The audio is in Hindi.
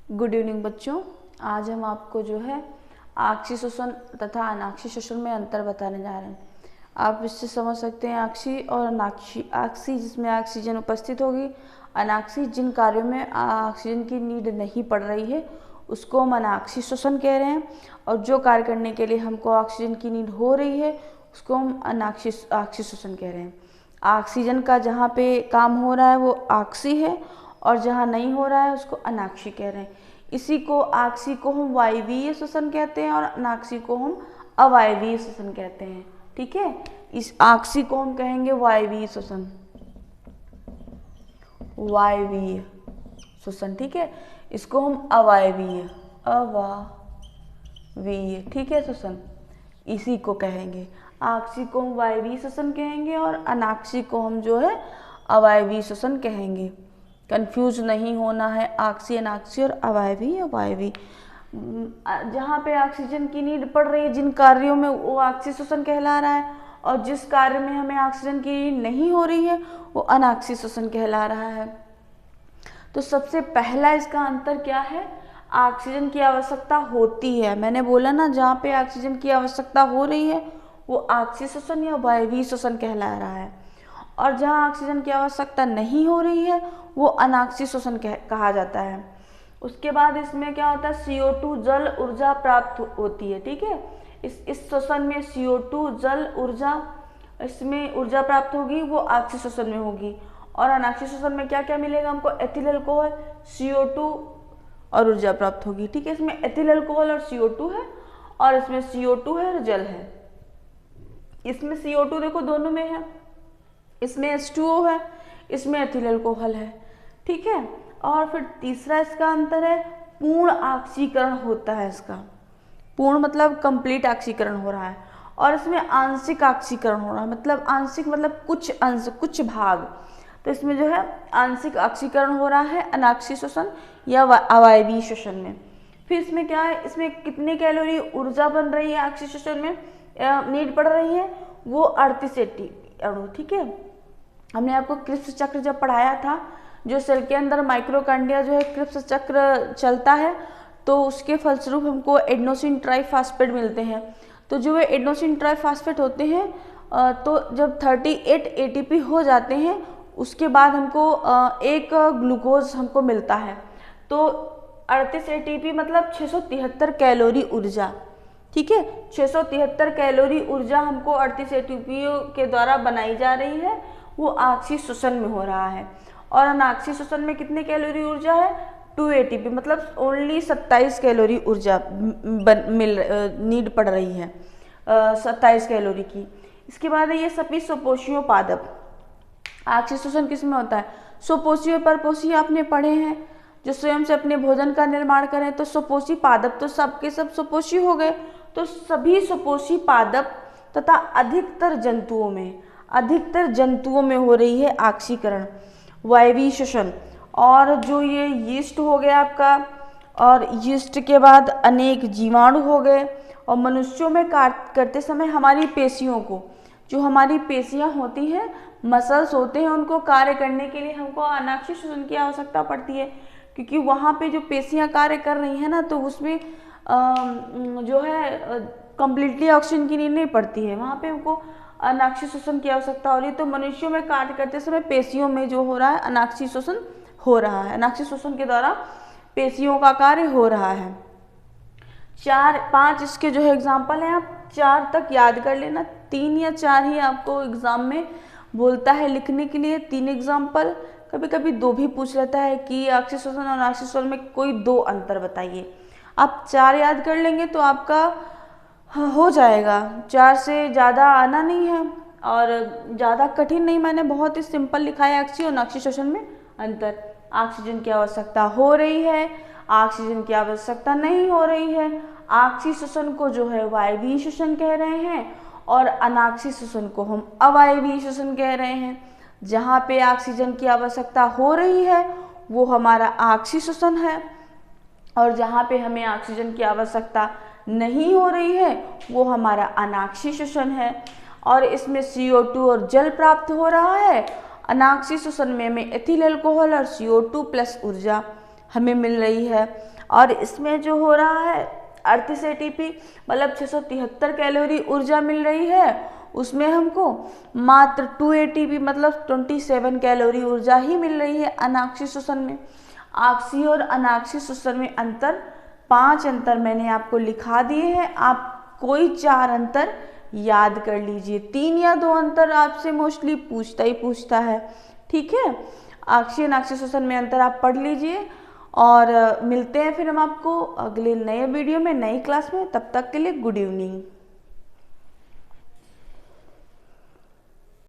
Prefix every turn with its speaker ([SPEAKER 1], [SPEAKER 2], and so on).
[SPEAKER 1] गुड इवनिंग बच्चों। आज हम आपको जो है आक्षी श्वसन तथा अनाक्षी श्वसन में अंतर बताने जा रहे हैं। आप इससे समझ सकते हैं आक्षी और अनाक्षी। आक्षी जिसमें ऑक्सीजन उपस्थित होगी, अनाक्षी जिन कार्यों में ऑक्सीजन की नीड नहीं पड़ रही है उसको हम अनाक्षी श्वसन कह रहे हैं, और जो कार्य करने के लिए हमको ऑक्सीजन की नीड हो रही है उसको हम आक्षी श्वसन कह रहे हैं। ऑक्सीजन का जहाँ पे काम हो रहा है वो आक्षी है, और जहाँ नहीं हो रहा है उसको अनाक्षी कह रहे हैं। इसी को आक्षी को हम वायवीय श्वसन कहते हैं और अनाक्षी को हम अवायवीय श्वसन कहते हैं। ठीक है, इस आक्षी को हम कहेंगे वायवीय श्वसन, वायवीय श्वसन। ठीक है, इसको हम अवायवीय ठीक है श्वसन, इसी को कहेंगे। आक्षी को हम वायवीय श्वसन कहेंगे और अनाक्षी को हम जो है अवायवीय श्वसन कहेंगे। कंफ्यूज नहीं होना है, आक्षी अनाक्षी और अवायवीय वायवीय। जहाँ पे ऑक्सीजन की नीड पड़ रही है जिन कार्यों में वो आक्षी श्वसन कहला रहा है, और जिस कार्य में हमें ऑक्सीजन की नीड नहीं हो रही है वो अनाक्षी श्वसन कहला रहा है। तो सबसे पहला इसका अंतर क्या है, ऑक्सीजन की आवश्यकता होती है। मैंने बोला ना, जहाँ पे ऑक्सीजन की आवश्यकता हो रही है वो आक्षी श्वसन या वायवीय श्वसन कहला रहा है, और जहाँ ऑक्सीजन की आवश्यकता नहीं हो रही है वो अनाक्षी श्वसन कहा जाता है। उसके बाद इसमें क्या होता है, CO2 जल ऊर्जा प्राप्त होती है। ठीक है, इस श्वसन में CO2 जल ऊर्जा, इसमें ऊर्जा प्राप्त होगी, वो आक्षी श्वसन में होगी। और अनाक्षी श्वसन में क्या क्या मिलेगा हमको, एथिल अल्कोहल, CO2 और ऊर्जा प्राप्त होगी। ठीक है, इसमें एथिल अल्कोहल और CO2 है, और इसमें CO2 है और जल है। इसमें CO2 देखो दोनों में है, इसमें H2O है, इसमें एथिल अल्कोहल है। ठीक है, और फिर तीसरा इसका अंतर है, पूर्ण ऑक्सीकरण होता है इसका। पूर्ण मतलब कंप्लीट ऑक्सीकरण हो रहा है, और इसमें आंशिक ऑक्सीकरण हो रहा है। मतलब आंशिक मतलब कुछ अंश, कुछ भाग। तो इसमें जो है आंशिक ऑक्सीकरण हो रहा है अनाक्षी श्वसन या अवायवीय श्वसन में। फिर इसमें क्या है, इसमें कितनी कैलोरी ऊर्जा बन रही है ऑक्सी श्वसन में, नीड पड़ रही है, वो 38 अणु। ठीक है, हमने आपको क्रिप्स चक्र जब पढ़ाया था, जो सेल के अंदर माइक्रोकांडिया जो है क्रिप्स चक्र चलता है, तो उसके फलस्वरूप हमको एडेनोसिन ट्राइफॉस्फेट मिलते हैं। तो जो एडेनोसिन ट्राइफॉस्फेट होते हैं, तो जब 38 ATP हो जाते हैं उसके बाद हमको एक ग्लूकोज हमको मिलता है। तो 38 ATP मतलब 673 कैलोरी ऊर्जा। ठीक है, 673 कैलोरी ऊर्जा हमको 38 ATP के द्वारा बनाई जा रही है, वो आक्षी श्वसन में हो रहा है। और अनाक्षी श्वसन में कितने कैलोरी ऊर्जा है, 2 ATP मतलब ओनली 27 कैलोरी ऊर्जा नीड पड़ रही है, 27 कैलोरी की। इसके बाद है ये सभी स्वपोषीय पादप। आक्षी श्वसन किस में होता है, स्वपोषी परपोषी आपने पढ़े हैं, जो स्वयं से अपने भोजन का निर्माण करें। तो स्वपोषी पादप तो सबके सब स्वपोषी हो गए, तो सभी स्वपोषी पादप तथा अधिकतर जंतुओं में हो रही है आक्षीकरण, वायवीय श्वसन। और जो ये यीस्ट हो गया आपका, और यीस्ट के बाद अनेक जीवाणु हो गए, और मनुष्यों में करते समय हमारी पेशियों को, जो हमारी पेशियां होती हैं, मसल्स होते हैं, उनको कार्य करने के लिए हमको अनाक्षी श्वसन की आवश्यकता पड़ती है, क्योंकि वहाँ पे जो पेशियां कार्य कर रही हैं ना, तो उसमें जो है कम्प्लीटली ऑक्सीजन की नीड नहीं पड़ती है, वहाँ पे हमको अनाक्षी श्वसन की आवश्यकता हो रही है। तो मनुष्यों में कार्य करते समय पेशियों में जो हो रहा है अनाक्षी श्वसन हो रहा है, अनाक्षी श्वसन के द्वारा पेशियों का कार्य हो रहा है। 4-5 इसके जो है एग्जाम्पल हैं, आप 4 तक याद कर लेना, 3 या 4 ही आपको एग्जाम में बोलता है लिखने के लिए, 3 एग्जाम्पल। कभी कभी 2 भी पूछ लेता है कि आक्षी श्वसन और अनाक्षी श्वसन में कोई 2 अंतर बताइए। आप 4 याद कर लेंगे तो आपका हो जाएगा, 4 से ज़्यादा आना नहीं है, और ज़्यादा कठिन नहीं, मैंने बहुत ही सिंपल लिखा है आक्षी और अनाक्षी श्वसन में अंतर। ऑक्सीजन की आवश्यकता हो रही है, ऑक्सीजन की आवश्यकता नहीं हो रही है। आक्षी श्वसन को जो है वायवीय श्वसन कह रहे हैं, और अनाक्षी श्वसन को हम अवायवीय श्वसन कह रहे हैं। जहाँ पे ऑक्सीजन की आवश्यकता हो रही है वो हमारा आक्षी श्वसन है, और जहाँ पे हमें ऑक्सीजन की आवश्यकता नहीं हो रही है वो हमारा अनाक्षी श्वसन है। और इसमें CO2 और जल प्राप्त हो रहा है, अनाक्षी श्वसन में हमें एथिल अल्कोहल और CO2 प्लस ऊर्जा हमें मिल रही है। और इसमें जो हो रहा है 38 एटीपी मतलब 673 कैलोरी ऊर्जा मिल रही है, उसमें हमको मात्र 2 एटीपी मतलब 27 कैलोरी ऊर्जा ही मिल रही है अनाक्षी श्वसन में। आक्षी और अनाक्षी श्वसन में अंतर 5 अंतर मैंने आपको लिखा दिए हैं, आप कोई 4 अंतर याद कर लीजिए। 3 या 2 अंतर आपसे मोस्टली पूछता है, ठीक है। आक्षी अनाक्षी श्वसन में अंतर आप पढ़ लीजिए और मिलते हैं फिर हम आपको अगले नए वीडियो में, नई क्लास में। तब तक के लिए गुड इवनिंग।